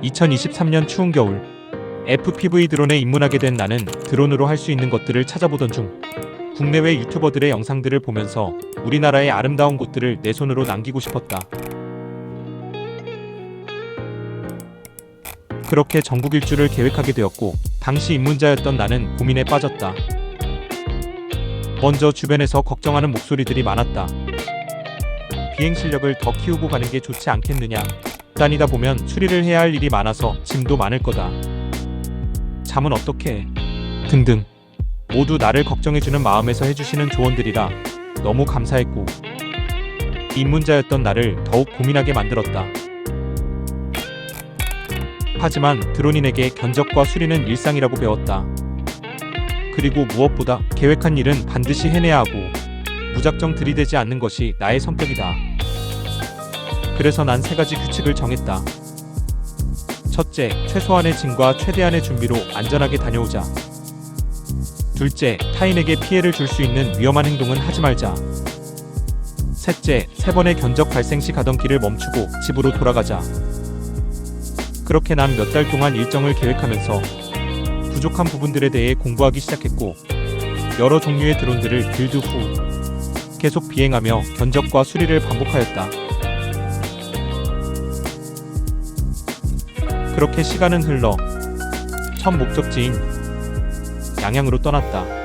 2023년 추운 겨울, FPV 드론에 입문하게 된 나는 드론으로 할 수 있는 것들을 찾아보던 중 국내외 유튜버들의 영상들을 보면서 우리나라의 아름다운 곳들을 내 손으로 남기고 싶었다. 그렇게 전국일주를 계획하게 되었고, 당시 입문자였던 나는 고민에 빠졌다. 먼저 주변에서 걱정하는 목소리들이 많았다. 비행 실력을 더 키우고 가는 게 좋지 않겠느냐. 다니다 보면 수리를 해야 할 일이 많아서 짐도 많을 거다. 잠은 어떻게 해? 등등. 모두 나를 걱정해주는 마음에서 해주시는 조언들이라 너무 감사했고, 입문자였던 나를 더욱 고민하게 만들었다. 하지만 드론인에게 견적과 수리는 일상이라고 배웠다. 그리고 무엇보다 계획한 일은 반드시 해내야 하고 무작정 들이대지 않는 것이 나의 성격이다. 그래서 난 3가지 규칙을 정했다. 첫째, 최소한의 짐과 최대한의 준비로 안전하게 다녀오자. 둘째, 타인에게 피해를 줄 수 있는 위험한 행동은 하지 말자. 셋째, 3번의 견적 발생 시 가던 길을 멈추고 집으로 돌아가자. 그렇게 난 몇 달 동안 일정을 계획하면서 부족한 부분들에 대해 공부하기 시작했고, 여러 종류의 드론들을 빌드 후 계속 비행하며 견적과 수리를 반복하였다. 그렇게 시간은 흘러 첫 목적지인 양양으로 떠났다.